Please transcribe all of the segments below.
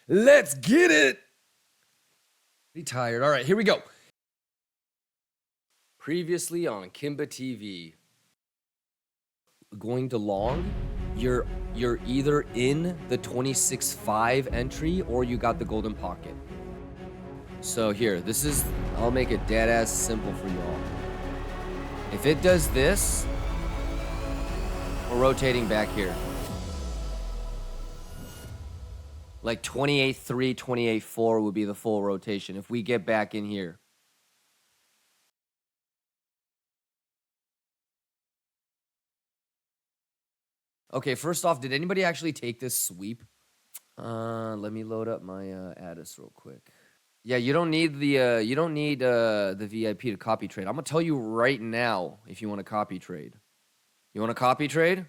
Let's get it. Pretty tired. All right, here we go. Previously on Kimba TV. Going to long, you're either in the 26.5 entry or you got the golden pocket. So here, I'll make it dead ass simple for you all. If it does this, we're rotating back here. Like 28.3, 28.4 would be the full rotation if we get back in here. Okay, first off, did anybody actually take this sweep? Let me load up my Addis real quick. Yeah, you don't need the VIP to copy trade. I'm gonna tell you right now if you want to copy trade. You want to copy trade?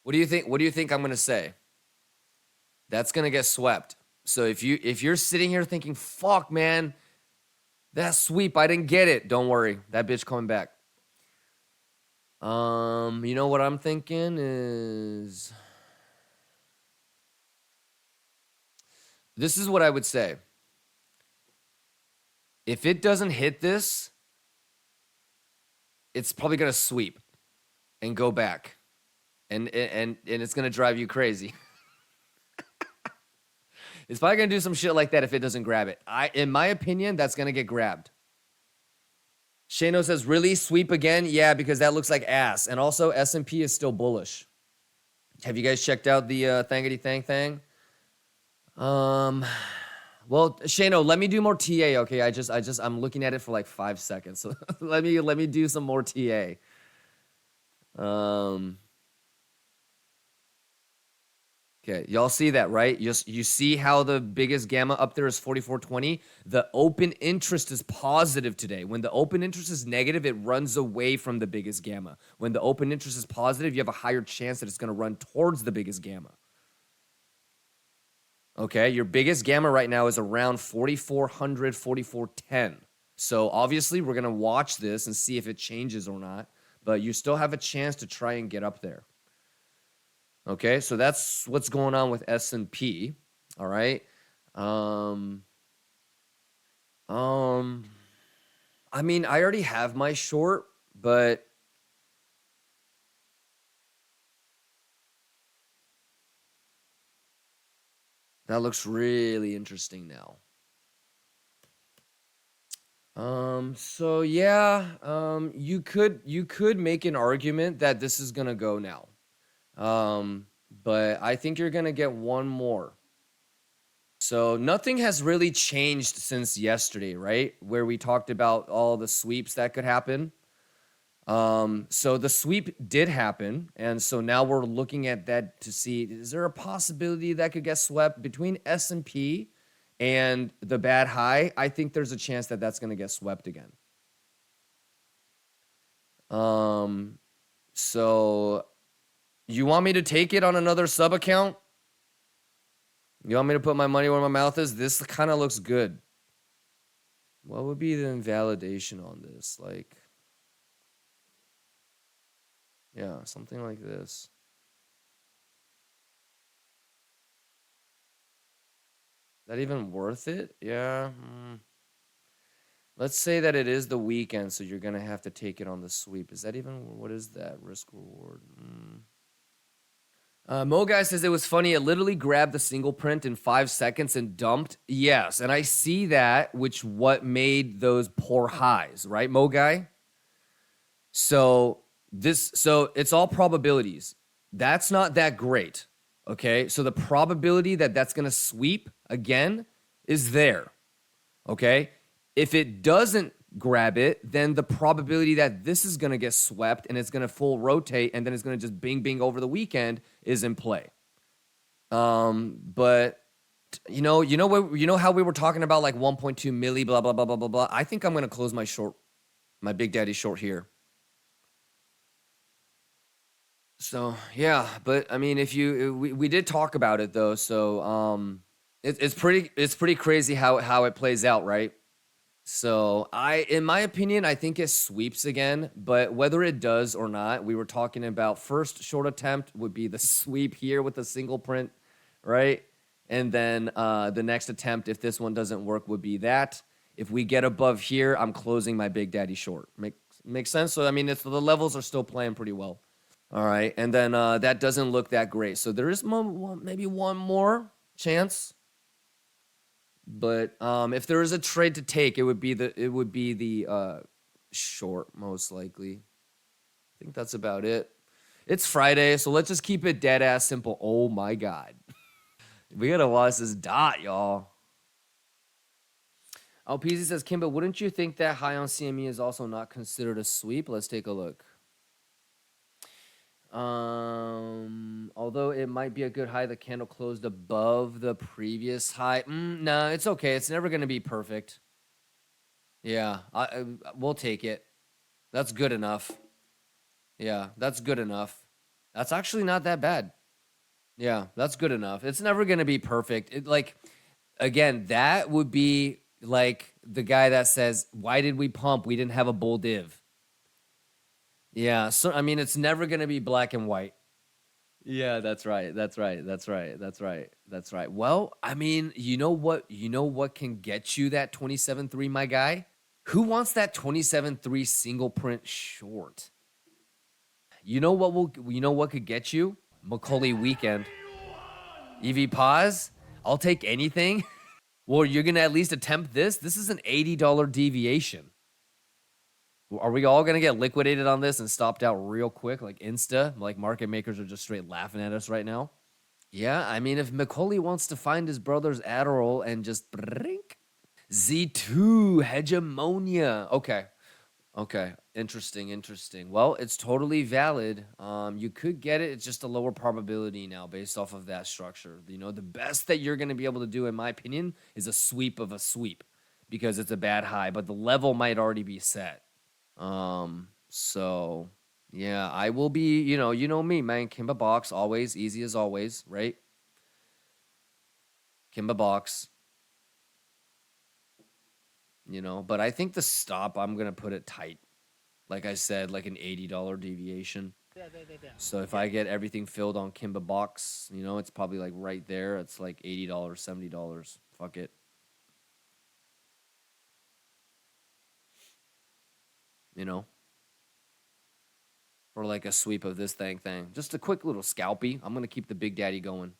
What do you think? What do you think I'm gonna say? That's gonna get swept. So if you're sitting here thinking, "Fuck, man, that sweep, I didn't get it," don't worry, that bitch coming back. You know what I'm thinking is, this is what I would say. If it doesn't hit this, it's probably gonna sweep and go back, and it's gonna drive you crazy. It's probably gonna do some shit like that if it doesn't grab it. In my opinion, that's gonna get grabbed. Shano says, really? Sweep again? Yeah, because that looks like ass. And also, S&P is still bullish. Have you guys checked out the thangity thing? Well, Shano, let me do more TA, okay? I'm looking at it for like 5 seconds. So let me do some more TA. Okay, y'all see that, right? You see how the biggest gamma up there is 44.20? The open interest is positive today. When the open interest is negative, it runs away from the biggest gamma. When the open interest is positive, you have a higher chance that it's going to run towards the biggest gamma. Okay, your biggest gamma right now is around 4,400, 4,410. So obviously, we're going to watch this and see if it changes or not. But you still have a chance to try and get up there. Okay, so that's what's going on with S&P. All right. I mean, I already have my short, but that looks really interesting now. So yeah, you could make an argument that this is gonna go now. But I think you're going to get one more. So nothing has really changed since yesterday, right? Where we talked about all the sweeps that could happen. So the sweep did happen. And so now we're looking at that to see, is there a possibility that could get swept between S&P and the bad high? I think there's a chance that that's going to get swept again. So you want me to take it on another sub account? You want me to put my money where my mouth is? This kind of looks good. What would be the invalidation on this? Like, yeah, something like this. Is that even worth it? Yeah. Let's say that it is the weekend, so you're going to have to take it on the sweep. Is that even, what is that? Risk reward. Mo Guy says it was funny. It literally grabbed the single print in 5 seconds and dumped. Yes, and I see that, which what made those poor highs, right, Mo Guy? So it's all probabilities. That's not that great, okay? So the probability that that's going to sweep again is there, okay? If it doesn't grab it, then the probability that this is going to get swept and it's going to full rotate and then it's going to just bing over the weekend is in play. But you know how we were talking about like 1.2 milli, blah blah blah blah blah blah. I think I'm going to close my short, my Big Daddy short here. So yeah, but I mean, if we did talk about it though, so it's pretty crazy how it plays out, right? So in my opinion, I think it sweeps again, but whether it does or not, we were talking about first short attempt would be the sweep here with a single print, right? And then the next attempt, if this one doesn't work, would be that. If we get above here, I'm closing my big daddy short. Makes sense? So I mean, the levels are still playing pretty well. All right, and then that doesn't look that great. So there is maybe one more chance. But if there is a trade to take, it would be the short, most likely. I think that's about it. It's Friday, so let's just keep it dead ass simple. Oh my god, we gotta watch this dot, y'all. Oh, PZ says, Kimba, wouldn't you think that high on CME is also not considered a sweep? Let's take a look. Although it might be a good high, the candle closed above the previous high. No, it's okay. It's never going to be perfect. Yeah, we'll take it. That's good enough. Yeah, that's good enough. That's actually not that bad. Yeah, that's good enough. It's never going to be perfect. Again, that would be like the guy that says, why did we pump? We didn't have a bull div. Yeah, so I mean, it's never going to be black and white. Yeah, that's right. That's right. That's right. That's right. That's right. Well, I mean, you know what? You know what can get you that 27.3, my guy? Who wants that 27.3 single print short? You know what could get you? Macaulay weekend. EV pause? I'll take anything. Well, you're going to at least attempt this. This is an $80 deviation. Are we all going to get liquidated on this and stopped out real quick, like Insta? Like market makers are just straight laughing at us right now? Yeah, I mean, if Macaulay wants to find his brother's Adderall and just brink. Z2, hegemonia. Okay. Interesting. Well, it's totally valid. You could get it. It's just a lower probability now based off of that structure. You know, the best that you're going to be able to do, in my opinion, is a sweep of a sweep because it's a bad high, but the level might already be set. So yeah, I will be, you know me, man. Kimba box, always easy as always, right? Kimba box, but I think the stop, I'm gonna put it tight. Like I said, like an $80 deviation. So if I get everything filled on Kimba box, it's probably like right there. It's like $80, $70. Fuck it. Or like a sweep of this thing. Just a quick little scalpy. I'm going to keep the big daddy going.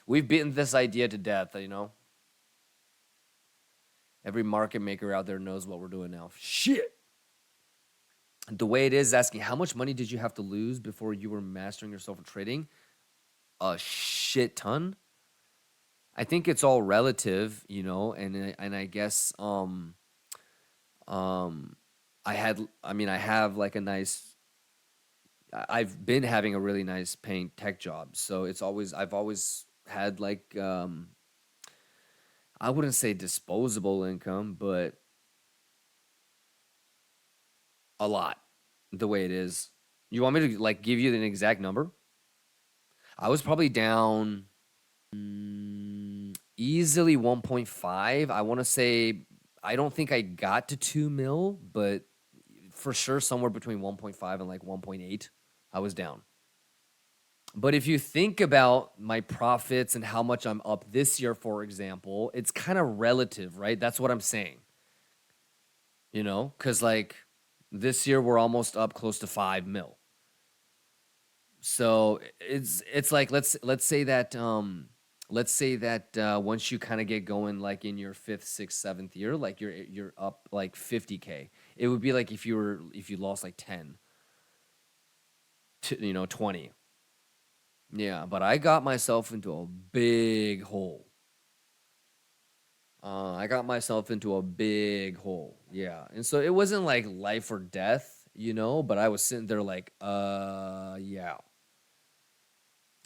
We've beaten this idea to death, Every market maker out there knows what we're doing now. Shit. The way it is asking, how much money did you have to lose before you were mastering yourself in trading? A shit ton. I think it's all relative, and I guess I have like a nice, I've been having a really nice paying tech job. So I've always had like, I wouldn't say disposable income, but a lot the way it is. You want me to like give you an exact number? I was probably down easily 1.5. I want to say, I don't think I got to 2 mil, but for sure somewhere between 1.5 and like 1.8. I was down. But if you think about my profits and how much I'm up this year, for example, it's kind of relative, right? That's what I'm saying. Because like this year we're almost up close to 5 mil. So it's like let's say that once you kind of get going like in your 5th, 6th, 7th year, like you're up like 50K. It would be like if you lost like 10 to 20. Yeah, but I got myself into a big hole. Yeah. And so it wasn't like life or death, but I was sitting there like, yeah.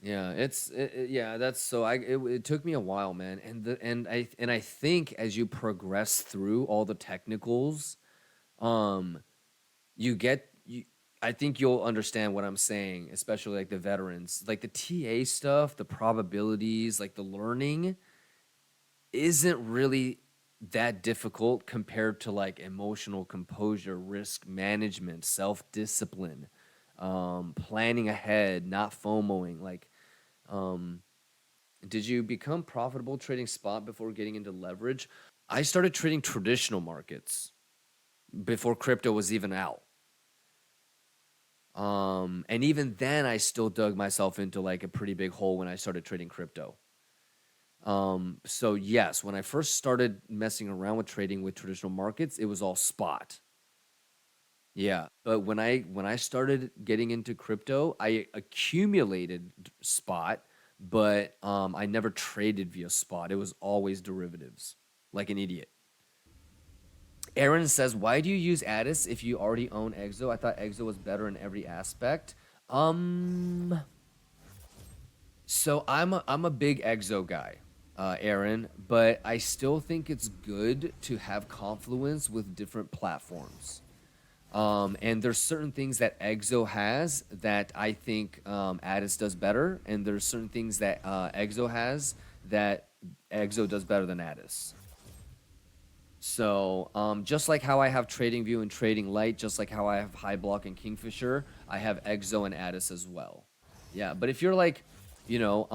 Yeah, that's so it took me a while, man. And I think as you progress through all the technicals, I think you'll understand what I'm saying, especially like the veterans. Like the TA stuff, the probabilities, like the learning isn't really that difficult compared to like emotional composure, risk management, self-discipline, planning ahead, not FOMOing. Like, um, did you become profitable trading spot before getting into leverage? I started trading traditional markets before crypto was even out. And even then, I still dug myself into like a pretty big hole when I started trading crypto. So yes, when I first started messing around with trading with traditional markets, it was all spot. Yeah, but when I started getting into crypto, I accumulated spot, but I never traded via spot. It was always derivatives, like an idiot. Aaron says, "Why do you use Addis if you already own Exo? I thought Exo was better in every aspect." Um, so I'm a big Exo guy, Aaron, but I still think it's good to have confluence with different platforms. And there's certain things that Exo has that I think Addis does better, and there's certain things that Exo has that Exo does better than Addis. So just like how I have TradingView and Trading Light, just like how I have High Block and Kingfisher, I have Exo and Addis as well. Yeah, but if you're like, you know,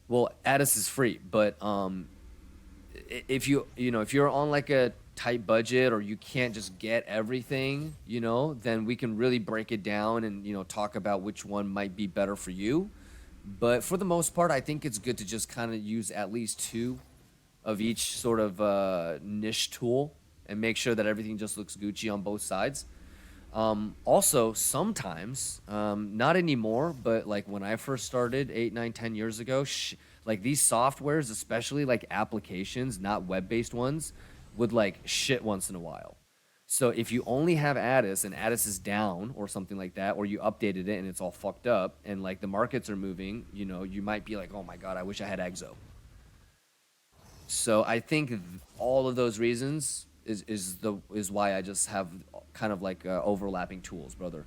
well, Addis is free, but if if you're on like a tight budget or you can't just get everything, then we can really break it down and talk about which one might be better for you. But for the most part, I think it's good to just kind of use at least two of each sort of niche tool and make sure that everything just looks Gucci on both sides. Also, sometimes, not anymore, but like when I first started 8, 9, 10 years ago, like these softwares, especially like applications, not web-based ones, would like shit once in a while. So if you only have Addis and Addis is down or something like that, or you updated it and it's all fucked up and like the markets are moving, you might be like, oh my God, I wish I had Exo. So I think all of those reasons is why I just have kind of like overlapping tools, brother.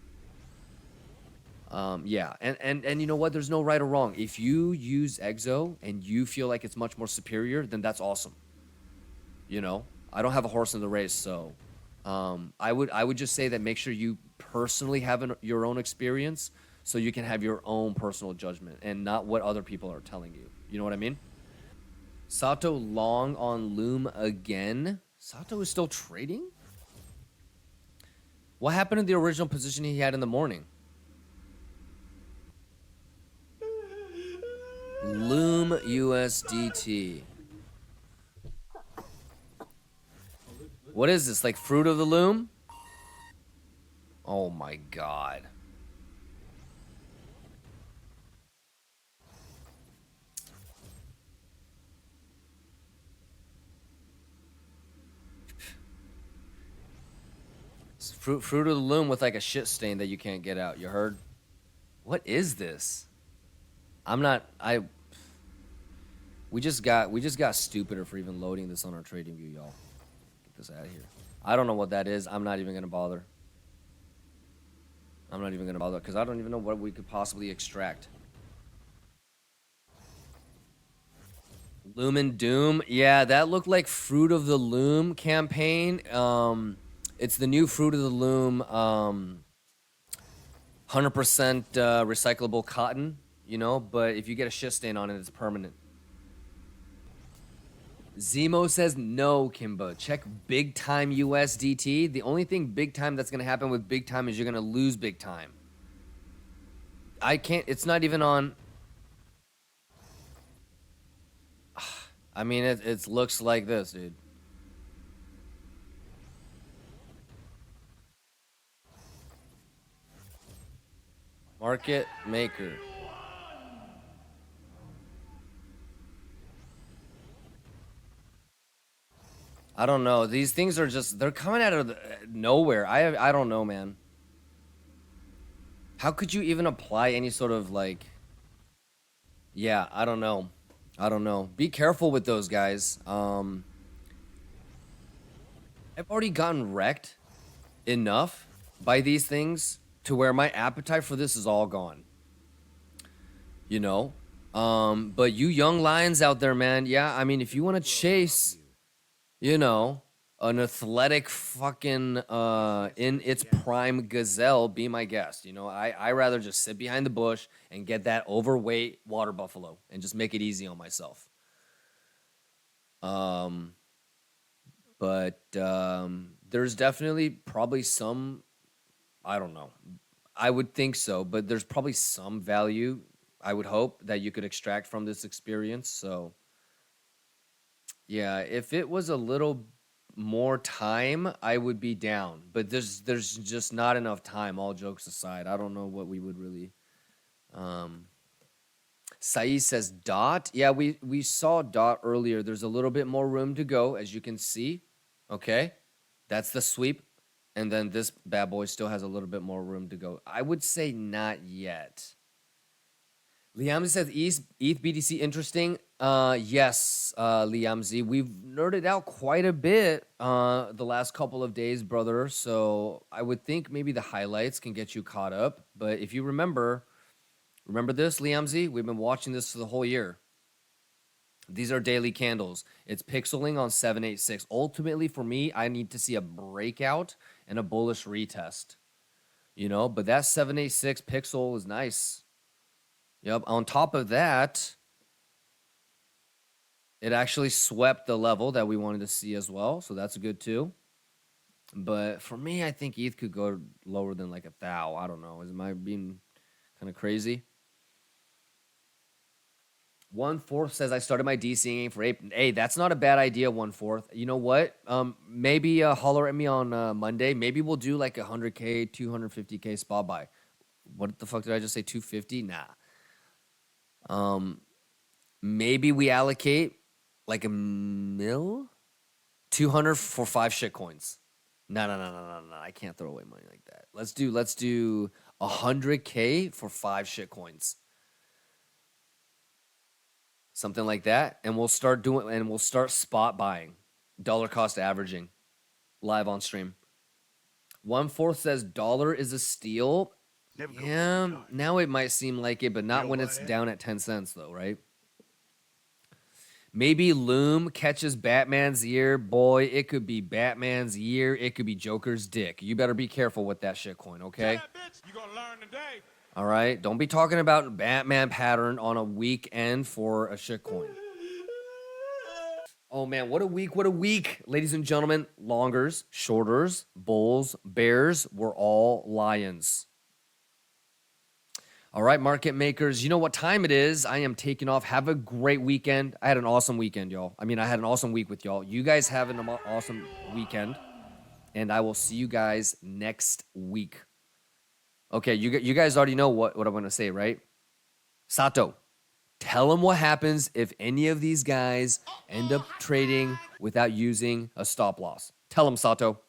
Yeah, and you know what? There's no right or wrong. If you use Exo and you feel like it's much more superior, then that's awesome. You know, I don't have a horse in the race, so I would just say that make sure you personally have your own experience, so you can have your own personal judgment and not what other people are telling you. You know what I mean? Sato long on Loom again. Sato is still trading? What happened to the original position he had in the morning? Loom USDT. What is this? Like Fruit of the Loom? Oh my God. It's fruit of the Loom with like a shit stain that you can't get out. You heard? What is this? I'm not. We just got stupider for even loading this on our trading view, y'all. Get this out of here. I don't know what that is. I'm not even gonna bother. I'm not even gonna bother because I don't even know what we could possibly extract. Lumen Doom. Yeah, that looked like Fruit of the Loom campaign. It's the new Fruit of the Loom 100% recyclable cotton, but if you get a shit stain on it, it's permanent. Zemo says no, Kimba. Check big time USDT. The only thing big time that's going to happen with big time is you're going to lose big time. I can't, it's not even on. I mean, it looks like this, dude. Market Maker. I don't know. These things are just, they're coming out of nowhere. I don't know, man. How could you even apply any sort of like, yeah, I don't know. I don't know. Be careful with those guys. I've already gotten wrecked enough by these things to where my appetite for this is all gone. You know? But you young lions out there, man, yeah, I mean, if you want to chase, you know, an athletic fucking in its prime gazelle, be my guest. You know, I rather just sit behind the bush and get that overweight water buffalo and just make it easy on myself. But there's definitely probably some, I don't know. I would think so, but there's probably some value, I would hope, that you could extract from this experience. So, yeah, if it was a little more time, I would be down. But there's just not enough time, all jokes aside. I don't know what we would really Saeed says dot. Yeah, we saw dot earlier. There's a little bit more room to go, as you can see. Okay. That's the sweep. And then this bad boy still has a little bit more room to go. I would say not yet. Liam says ETH BTC interesting. Yes, Liam Z. We've nerded out quite a bit the last couple of days, brother. So I would think maybe the highlights can get you caught up. But if you remember this, Liam Z? We've been watching this for the whole year. These are daily candles. It's pixeling on 786. Ultimately, for me, I need to see a breakout and a bullish retest. You know, but that 786 pixel is nice. Yep. On top of that, it actually swept the level that we wanted to see as well. So that's good too. But for me, I think ETH could go lower than like 1,000. I don't know. Am I being kind of crazy? 1/4 says I started my DCing for April. Hey, that's not a bad idea. 1/4. You know what? Maybe holler at me on Monday. Maybe we'll do like 100K, 250K spot buy. What the fuck did I just say? 250? Nah. Maybe we allocate like a mil, 200 for 5 shit coins. No. I can't throw away money like that. Let's do 100K for 5 shit coins. Something like that, and we'll start spot buying, dollar cost averaging, live on stream. 1/4 says dollar is a steal. Yeah, now it might seem like it, but not when it's down at 10 cents though, right? Maybe Loom catches Batman's ear. Boy, it could be Batman's ear. It could be Joker's dick. You better be careful with that shit coin, okay? Yeah, bitch, you gonna learn today. All right? Don't be talking about Batman pattern on a weekend for a shitcoin. Oh, man, what a week. Ladies and gentlemen, longers, shorters, bulls, bears, we're all lions. All right, market makers, you know what time it is. I am taking off. Have a great weekend. I had an awesome weekend, y'all. I had an awesome week with y'all. You guys have an awesome weekend, and I will see you guys next week. Okay, you guys already know what I'm going to say, right? Sato, tell them what happens if any of these guys end up trading without using a stop loss. Tell them, Sato.